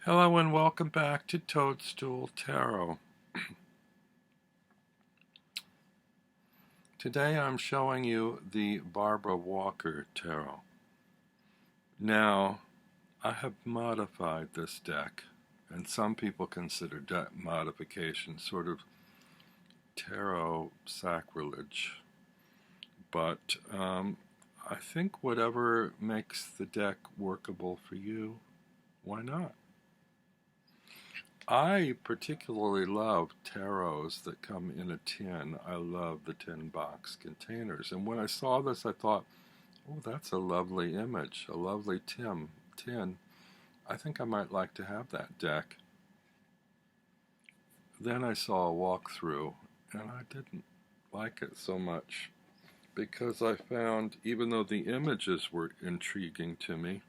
Hello and welcome back to Toadstool Tarot. Today I'm showing you the Barbara Walker Tarot. Now, I have modified this deck, and some people consider deck modification sort of tarot sacrilege, but I think whatever makes the deck workable for you, why not? I particularly love tarots that come in a tin. I love the tin box containers. And when I saw this, I thought, oh, that's a lovely image, a lovely tin. I think I might like to have that deck. Then I saw a walkthrough, and I didn't like it so much because I found, even though the images were intriguing to me,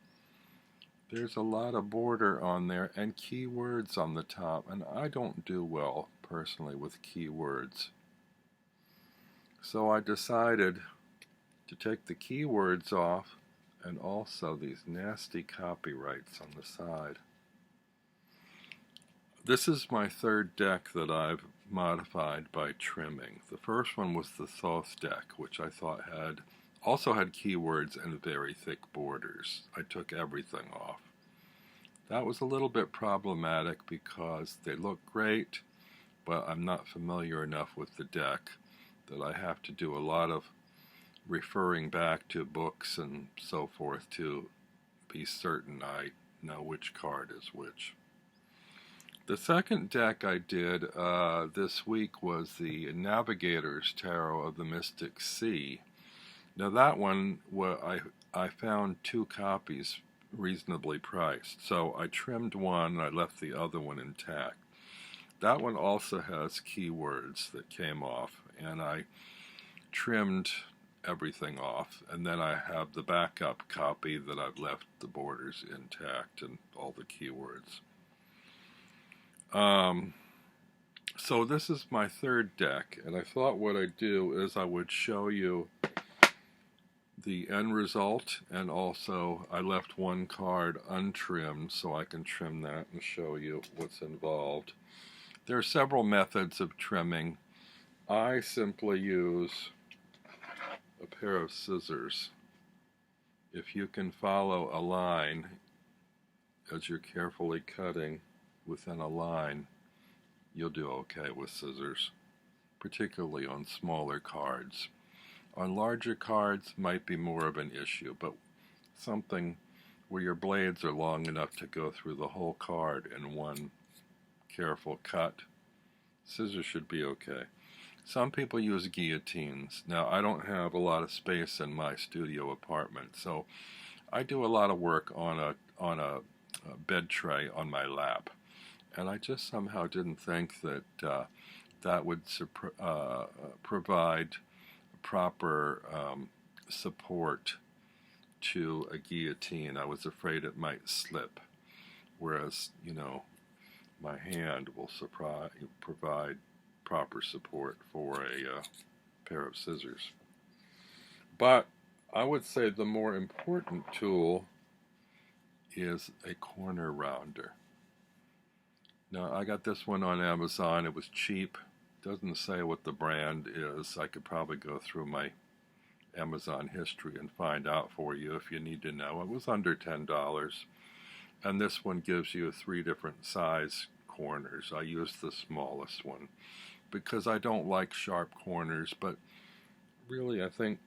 there's a lot of border on there and keywords on the top, and I don't do well personally with keywords. So I decided to take the keywords off and also these nasty copyrights on the side. This is my third deck that I've modified by trimming. The first one was the Thoth deck, which I thought also had keywords and very thick borders. I took everything off. That was a little bit problematic because they look great, but I'm not familiar enough with the deck that I have to do a lot of referring back to books and so forth to be certain I know which card is which. The second deck I did this week was the Navigator's Tarot of the Mystic Sea. Now that one, I found two copies reasonably priced, so I trimmed one and I left the other one intact. That one also has keywords that came off, and I trimmed everything off, and then I have the backup copy that I've left the borders intact and all the keywords. So this is my third deck, and I thought what I'd do is I would show you the end result, and also I left one card untrimmed so I can trim that and show you what's involved. There are several methods of trimming. I simply use a pair of scissors. If you can follow a line as you're carefully cutting within a line, you'll do okay with scissors, particularly on smaller cards. On larger cards might be more of an issue, but something where your blades are long enough to go through the whole card in one careful cut, scissors should be okay. Some people use guillotines. Now, I don't have a lot of space in my studio apartment, so I do a lot of work on a bed tray on my lap, and I just somehow didn't think that that would provide proper support to a guillotine. I was afraid it might slip, whereas, my hand will provide proper support for a pair of scissors. But I would say the more important tool is a corner rounder. Now, I got this one on Amazon. It was cheap. Doesn't say what the brand is. I could probably go through my Amazon history and find out for you if you need to know. It was under $10. And this one gives you 3 different size corners. I used the smallest one because I don't like sharp corners, but really I think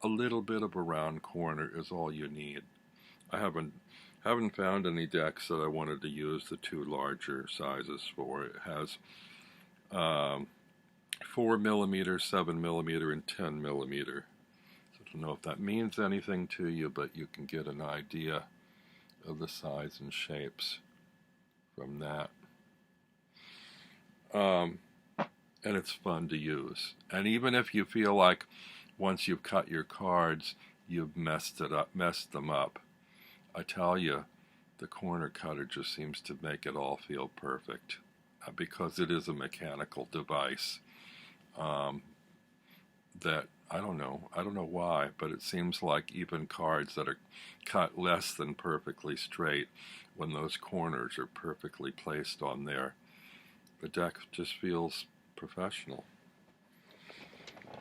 a little bit of a round corner is all you need. I haven't found any decks that I wanted to use the 2 larger sizes for. It has 4mm, 7mm, and 10mm. So I don't know if that means anything to you, but you can get an idea of the size and shapes from that. And it's fun to use. And even if you feel like once you've cut your cards, you've messed them up, I tell you, the corner cutter just seems to make it all feel perfect. Because it is a mechanical device that I don't know why, but it seems like even cards that are cut less than perfectly straight, when those corners are perfectly placed on there. The deck just feels professional.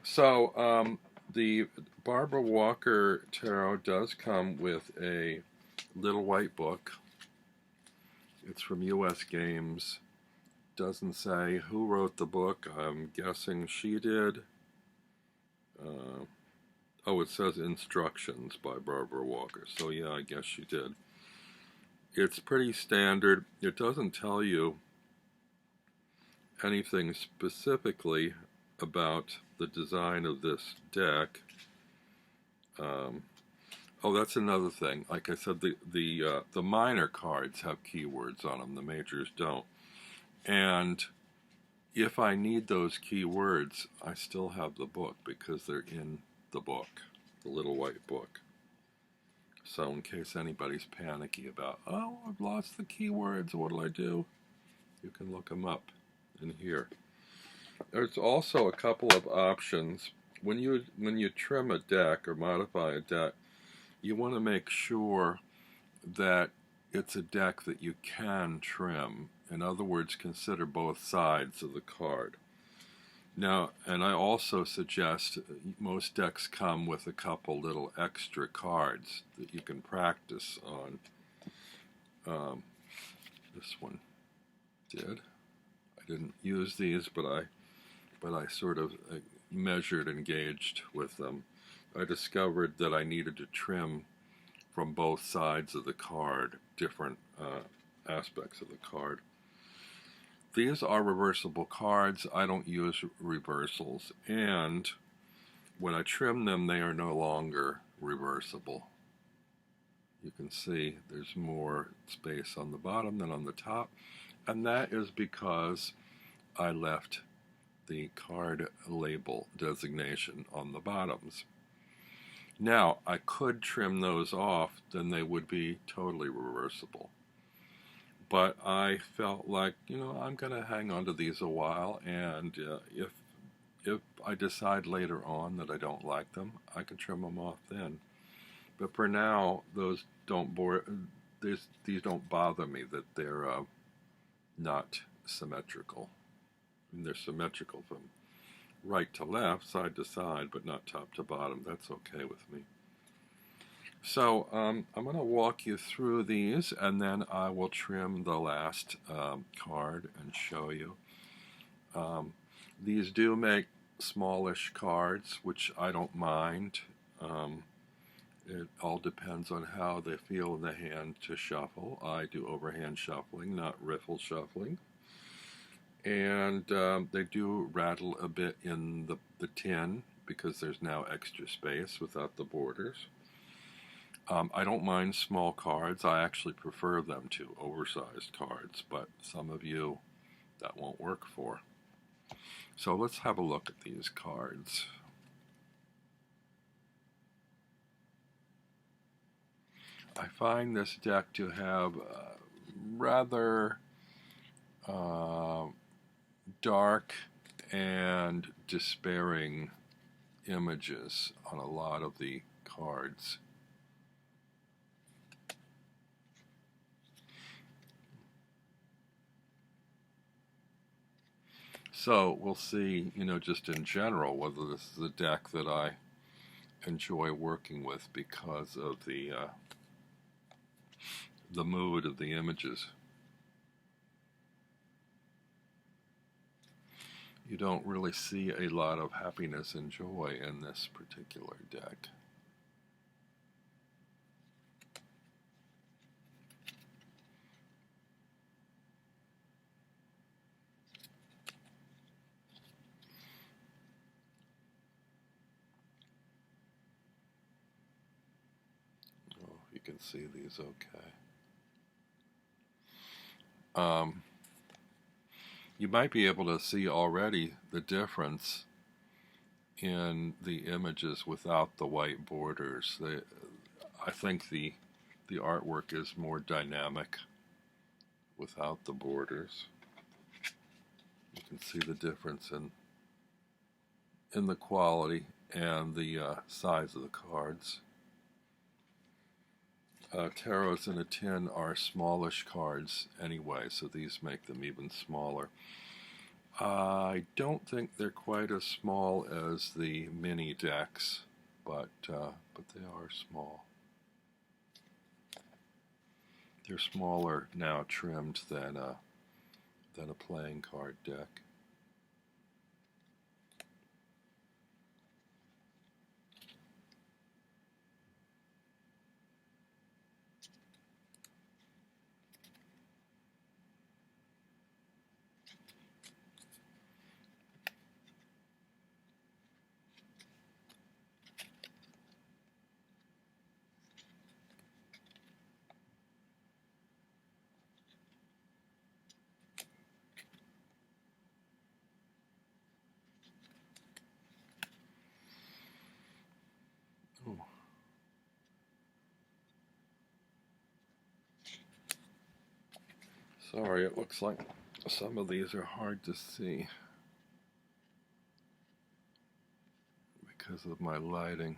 So the Barbara Walker Tarot does come with a little white book. It's from US Games. Doesn't say who wrote the book. I'm guessing she did. Oh, it says Instructions by Barbara Walker. So yeah, I guess she did. It's pretty standard. It doesn't tell you anything specifically about the design of this deck. Oh, that's another thing. Like I said, the minor cards have keywords on them. The majors don't. And if I need those keywords, I still have the book because they're in the book, the little white book. So in case anybody's panicky about, oh, I've lost the keywords, what'll I do? You can look them up in here. There's also a couple of options. When you trim a deck or modify a deck, you want to make sure that it's a deck that you can trim. In other words, consider both sides of the card. Now, and I also suggest most decks come with a couple little extra cards that you can practice on. This one did. I didn't use these, but I sort of measured and gauged with them. I discovered that I needed to trim from both sides of the card, different aspects of the card. These are reversible cards. I don't use reversals, and when I trim them, they are no longer reversible. You can see there's more space on the bottom than on the top, and that is because I left the card label designation on the bottoms. Now, I could trim those off, then they would be totally reversible. But I felt like, I'm going to hang on to these a while, and if I decide later on that I don't like them, I can trim them off then. But for now, those these don't bother me that they're not symmetrical. I mean, they're symmetrical from right to left, side to side, but not top to bottom. That's okay with me. So I'm going to walk you through these, and then I will trim the last card and show you. These do make smallish cards, which I don't mind. It all depends on how they feel in the hand to shuffle. I do overhand shuffling, not riffle shuffling. And they do rattle a bit in the tin because there's now extra space without the borders. I don't mind small cards. I actually prefer them to oversized cards, but some of you that won't work for. So let's have a look at these cards. I find this deck to have rather dark and despairing images on a lot of the cards. So we'll see, just in general, whether this is a deck that I enjoy working with because of the mood of the images. You don't really see a lot of happiness and joy in this particular deck. Oh, you can see these okay. You might be able to see already the difference in the images without the white borders. I think the artwork is more dynamic without the borders. You can see the difference in the quality and the size of the cards. tarots in a tin are smallish cards anyway, so these make them even smaller. I don't think they're quite as small as the mini decks, but they are small. They're smaller now, trimmed than a playing card deck. Oh. Sorry, it looks like some of these are hard to see because of my lighting.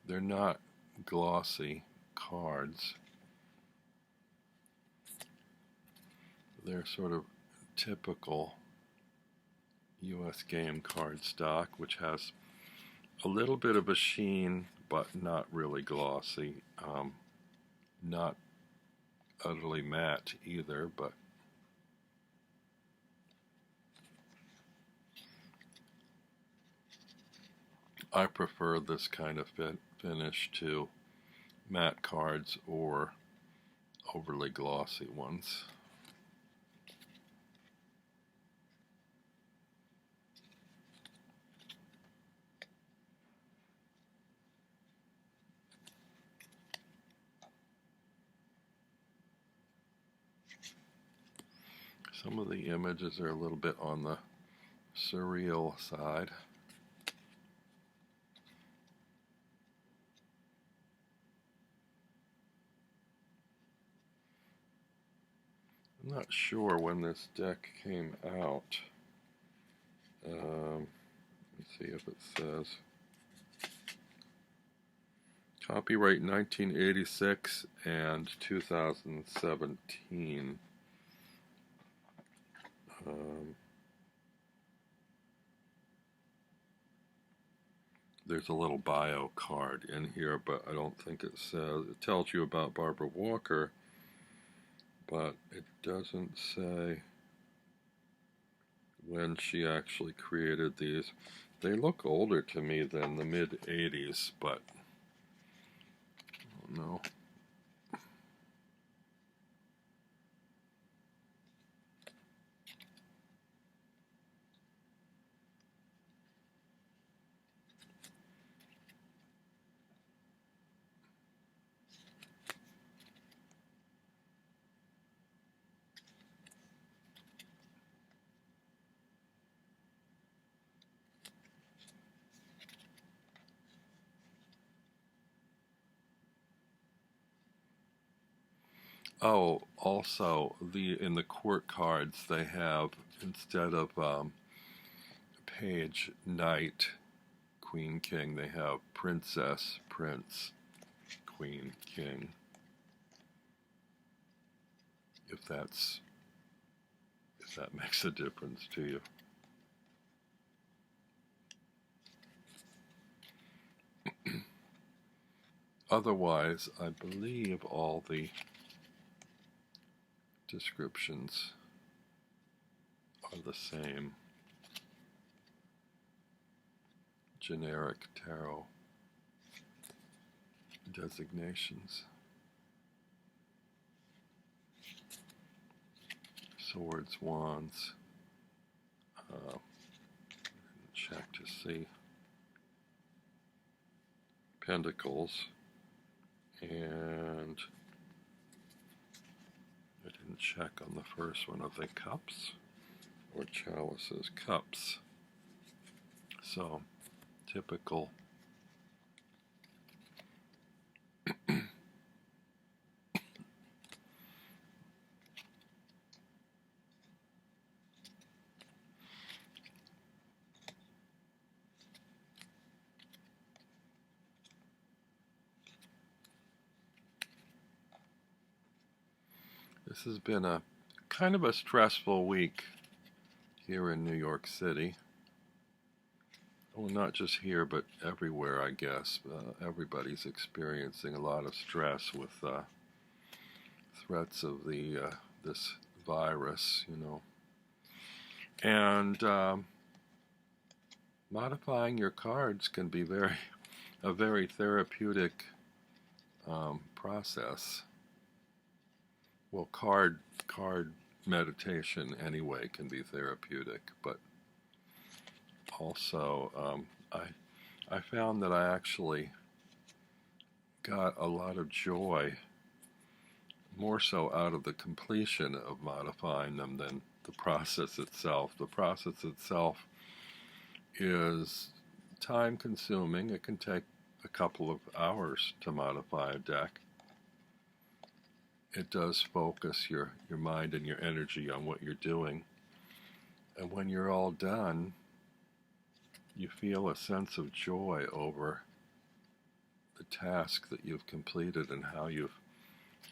They're not glossy cards. They're sort of typical US game card stock, which has a little bit of a sheen, but not really glossy. Not utterly matte either, but I prefer this kind of finish to matte cards or overly glossy ones. Some of the images are a little bit on the surreal side. I'm not sure when this deck came out. Let's see if it says. Copyright 1986 and 2017. There's a little bio card in here, but I don't think it says. It tells you about Barbara Walker, but it doesn't say when she actually created these. They look older to me than the mid-80s, but I don't know. Oh, also in the court cards they have, instead of page, knight, queen, king, they have princess, prince, queen, king. If that makes a difference to you. Otherwise, I believe all the descriptions are the same. Generic tarot designations. Swords, wands. Check to see. Pentacles. And I didn't check on the first one. Are they cups or chalices? Cups. So, typical. This has been a kind of a stressful week here in New York City. Well, not just here, but everywhere, I guess. Everybody's experiencing a lot of stress with threats of this virus, you know. And modifying your cards can be a very therapeutic process. Well, card meditation anyway can be therapeutic, but also I found that I actually got a lot of joy, more so out of the completion of modifying them than the process itself. The process itself is time consuming. It can take a couple of hours to modify a deck. It does focus your mind and your energy on what you're doing. And when you're all done, you feel a sense of joy over the task that you've completed and how you've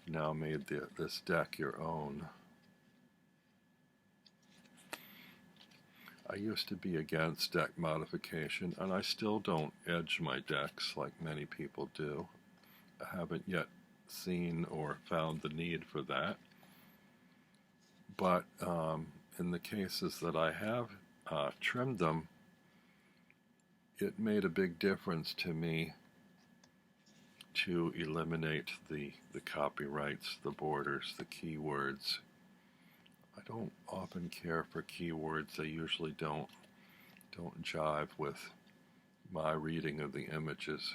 now made this deck your own. I used to be against deck modification, and I still don't edge my decks like many people do. I haven't yet seen or found the need for that. But in the cases that I have trimmed them, it made a big difference to me to eliminate the copyrights, the borders, the keywords. I don't often care for keywords. They usually don't jive with my reading of the images.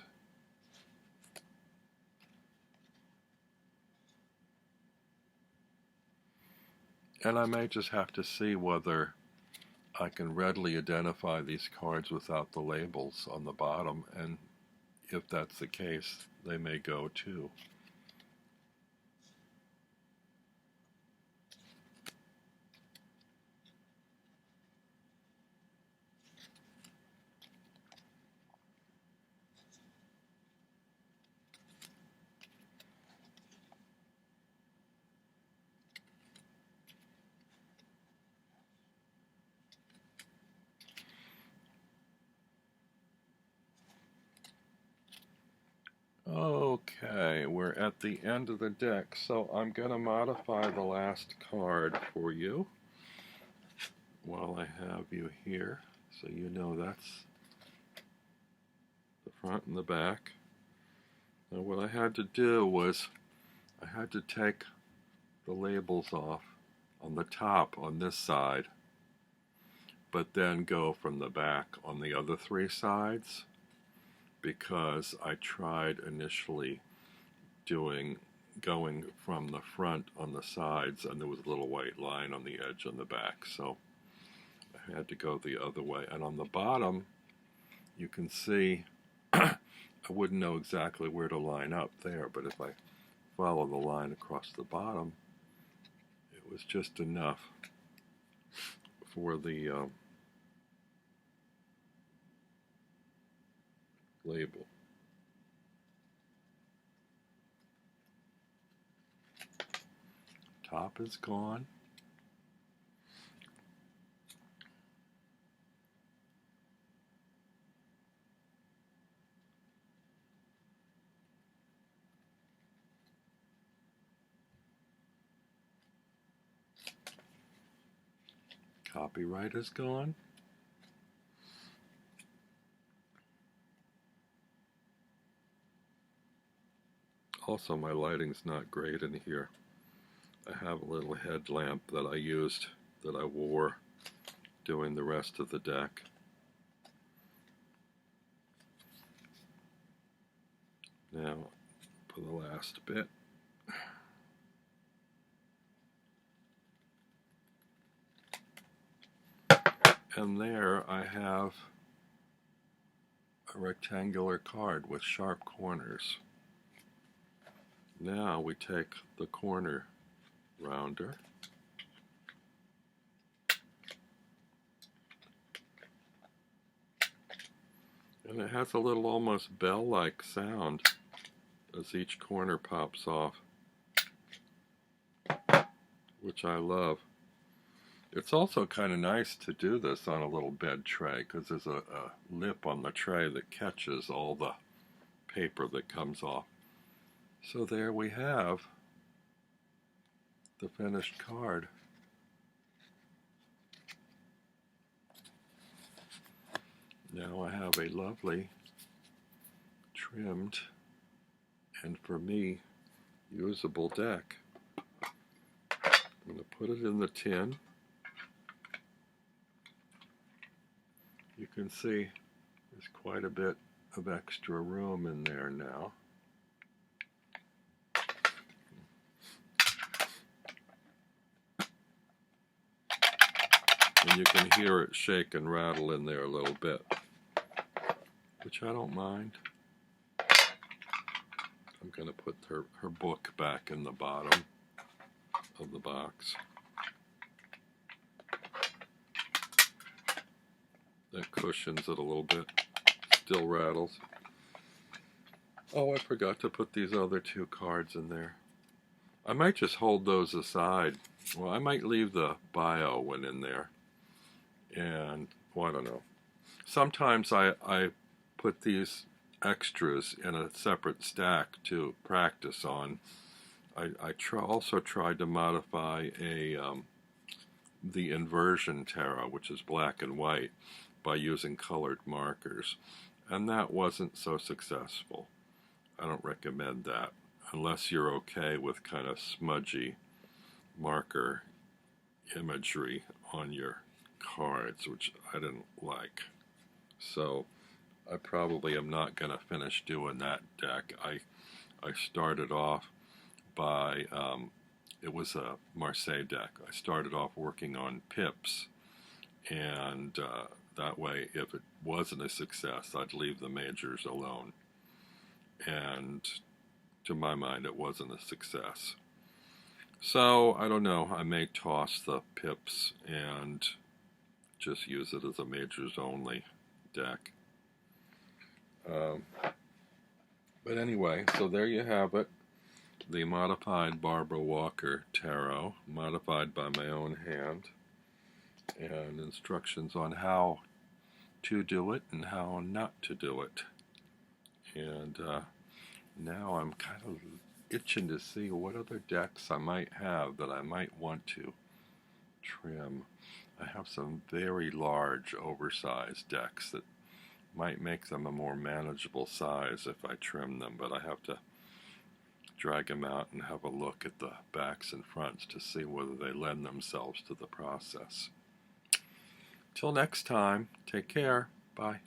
And I may just have to see whether I can readily identify these cards without the labels on the bottom, and if that's the case, they may go too. Okay, we're at the end of the deck, so I'm going to modify the last card for you while I have you here, so you know that's the front and the back. Now what I had to do was I had to take the labels off on the top on this side, but then go from the back on the other three sides, because I tried initially going from the front on the sides, and there was a little white line on the edge on the back, so I had to go the other way. And on the bottom, you can see I wouldn't know exactly where to line up there, but if I follow the line across the bottom, it was just enough for the label. Top is gone. Copyright is gone. Also, my lighting's not great in here. I have a little headlamp that I wore doing the rest of the deck. Now, for the last bit. And there I have a rectangular card with sharp corners. Now we take the corner rounder and it has a little almost bell-like sound as each corner pops off. which I love. It's also kind of nice to do this on a little bed tray because there's a lip on the tray that catches all the paper that comes off. So there we have the finished card. Now I have a lovely trimmed and, for me, usable deck. I'm going to put it in the tin. You can see there's quite a bit of extra room in there now. And you can hear it shake and rattle in there a little bit, which I don't mind. I'm going to put her book back in the bottom of the box. That cushions it a little bit. Still rattles. Oh, I forgot to put these other two cards in there. I might just hold those aside. Well, I might leave the bio one in there. And, well, I don't know. Sometimes I put these extras in a separate stack to practice on. I also tried to modify the inversion tarot, which is black and white, by using colored markers, and that wasn't so successful. I don't recommend that unless you're okay with kind of smudgy marker imagery on your cards, which I didn't like. So I probably am not going to finish doing that deck. I started off by, it was a Marseille deck. I started off working on pips, and that way, if it wasn't a success, I'd leave the majors alone. And to my mind, it wasn't a success. So, I don't know, I may toss the pips and just use it as a majors only deck. But anyway, so there you have it. The modified Barbara Walker Tarot, modified by my own hand, and instructions on how to do it and how not to do it. And now I'm kind of itching to see what other decks I might have that I might want to trim. I have some very large, oversized decks that might make them a more manageable size if I trim them, but I have to drag them out and have a look at the backs and fronts to see whether they lend themselves to the process. Till next time, take care. Bye.